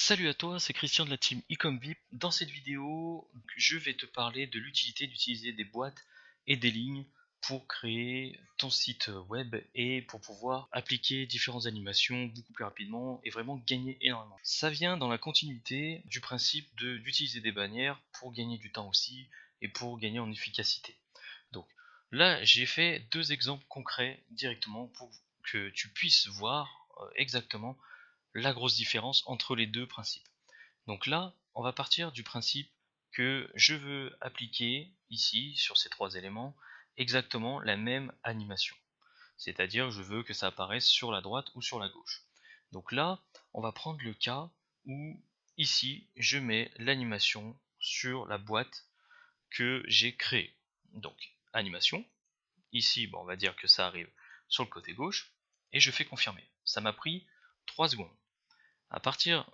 Salut à toi, c'est Christian de la team Ecomvip. Dans cette vidéo, je vais te parler de l'utilité d'utiliser des boîtes et des lignes pour créer ton site web et pour pouvoir appliquer différentes animations beaucoup plus rapidement et vraiment gagner énormément. Ça vient dans la continuité du principe d'utiliser des bannières pour gagner du temps aussi et pour gagner en efficacité. Donc là, j'ai fait deux exemples concrets directement pour que tu puisses voir exactement la grosse différence entre les deux principes. Donc là, on va partir du principe que je veux appliquer ici, sur ces trois éléments, exactement la même animation. C'est-à-dire, je veux que ça apparaisse sur la droite ou sur la gauche. Donc là, on va prendre le cas où, ici, je mets l'animation sur la boîte que j'ai créée. Donc, animation. Ici, bon, on va dire que ça arrive sur le côté gauche. Et je fais confirmer. Ça m'a pris 3 secondes. À partir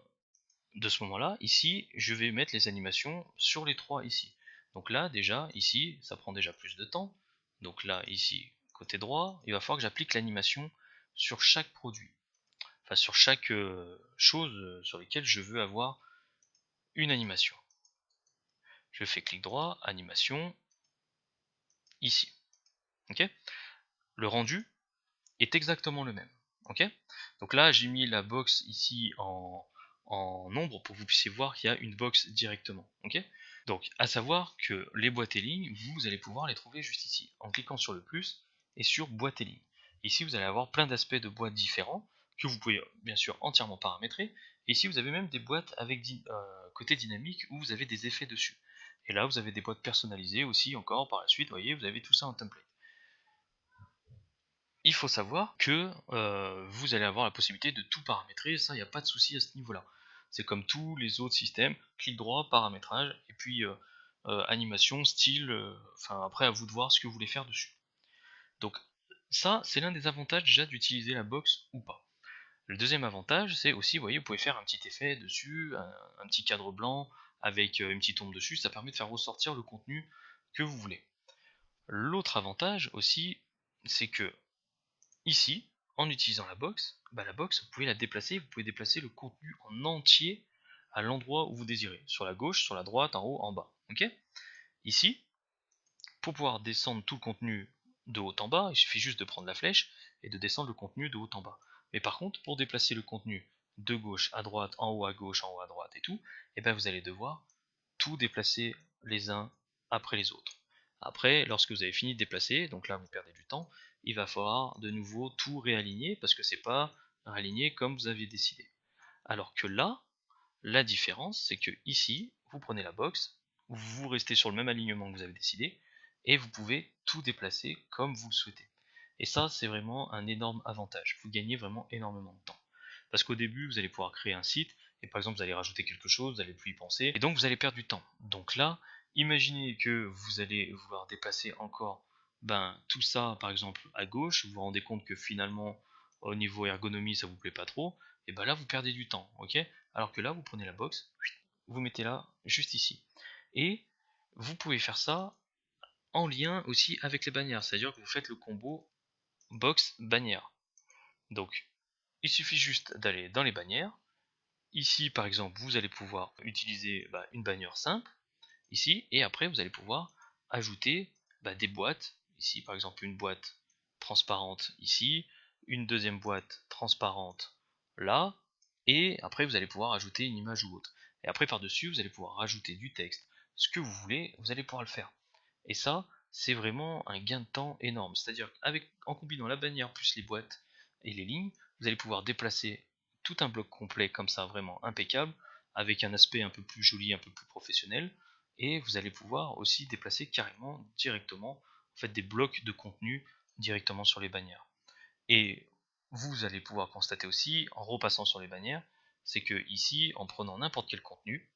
de ce moment-là, ici, je vais mettre les animations sur les trois ici. Donc là, déjà, ici, ça prend déjà plus de temps. Donc là, ici, côté droit, il va falloir que j'applique l'animation sur chaque produit. Enfin, sur chaque chose sur lesquelles je veux avoir une animation. Je fais clic droit, animation, ici. Ok. Le rendu est exactement le même. Ok. Donc là, j'ai mis la box ici en nombre pour que vous puissiez voir qu'il y a une box directement. Ok. Donc, à savoir que les boîtes et lignes, vous allez pouvoir les trouver juste ici, en cliquant sur le plus et sur boîte et lignes. Ici, vous allez avoir plein d'aspects de boîtes différents que vous pouvez bien sûr entièrement paramétrer. Et ici, vous avez même des boîtes avec côté dynamique où vous avez des effets dessus. Et là, vous avez des boîtes personnalisées aussi encore par la suite. Vous voyez, vous avez tout ça en template. Il faut savoir que vous allez avoir la possibilité de tout paramétrer, ça, il n'y a pas de souci à ce niveau-là. C'est comme tous les autres systèmes, clic droit, paramétrage, et puis animation, style, enfin après à vous de voir ce que vous voulez faire dessus. Donc ça, c'est l'un des avantages déjà d'utiliser la box ou pas. Le deuxième avantage, c'est aussi, vous voyez, vous pouvez faire un petit effet dessus, un petit cadre blanc avec une petite ombre dessus, ça permet de faire ressortir le contenu que vous voulez. L'autre avantage aussi, c'est que ici, en utilisant la box, vous pouvez la déplacer, vous pouvez déplacer le contenu en entier à l'endroit où vous désirez, sur la gauche, sur la droite, en haut, en bas. Ok. Ici, pour pouvoir descendre tout le contenu de haut en bas, il suffit juste de prendre la flèche et de descendre le contenu de haut en bas. Mais par contre, pour déplacer le contenu de gauche à droite, en haut à gauche, en haut à droite et tout, et ben vous allez devoir tout déplacer les uns après les autres. Après, lorsque vous avez fini de déplacer, donc là vous perdez du temps, il va falloir de nouveau tout réaligner parce que c'est pas réaligné comme vous aviez décidé. Alors que là, la différence c'est que ici, vous prenez la box, vous restez sur le même alignement que vous avez décidé, et vous pouvez tout déplacer comme vous le souhaitez. Et ça, c'est vraiment un énorme avantage. Vous gagnez vraiment énormément de temps. Parce qu'au début, vous allez pouvoir créer un site, et par exemple, vous allez rajouter quelque chose, vous n'allez plus y penser, et donc vous allez perdre du temps. Donc là, imaginez que vous allez vouloir déplacer encore tout ça, par exemple, à gauche, vous vous rendez compte que finalement, au niveau ergonomie, ça vous plaît pas trop, et ben là, vous perdez du temps, ok. Alors que là, vous prenez la box, vous mettez là, juste ici. Et vous pouvez faire ça en lien aussi avec les bannières, c'est-à-dire que vous faites le combo box-bannière. Donc, il suffit juste d'aller dans les bannières. Ici, par exemple, vous allez pouvoir utiliser une bannière simple, ici, et après, vous allez pouvoir ajouter des boîtes. Ici, par exemple, une boîte transparente ici, une deuxième boîte transparente là, et après, vous allez pouvoir ajouter une image ou autre. Et après, par-dessus, vous allez pouvoir rajouter du texte. Ce que vous voulez, vous allez pouvoir le faire. Et ça, c'est vraiment un gain de temps énorme. C'est-à-dire qu'en combinant la bannière plus les boîtes et les lignes, vous allez pouvoir déplacer tout un bloc complet comme ça, vraiment impeccable, avec un aspect un peu plus joli, un peu plus professionnel, et vous allez pouvoir aussi déplacer carrément directement en fait, des blocs de contenu directement sur les bannières. Et vous allez pouvoir constater aussi, en repassant sur les bannières, c'est que ici, en prenant n'importe quel contenu,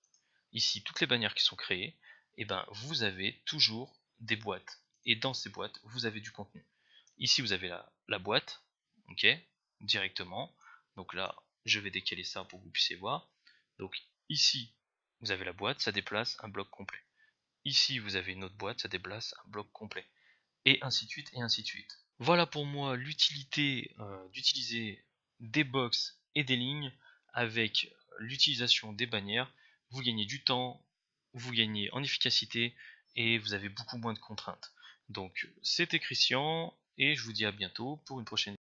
ici toutes les bannières qui sont créées, et vous avez toujours des boîtes. Et dans ces boîtes, vous avez du contenu. Ici, vous avez la boîte, ok, directement. Donc là, je vais décaler ça pour que vous puissiez voir. Donc ici, vous avez la boîte, ça déplace un bloc complet. Ici, vous avez une autre boîte, ça déplace un bloc complet. Et ainsi de suite, et ainsi de suite. Voilà pour moi l'utilité d'utiliser des box et des lignes avec l'utilisation des bannières, vous gagnez du temps, vous gagnez en efficacité et vous avez beaucoup moins de contraintes. Donc c'était Christian et je vous dis à bientôt pour une prochaine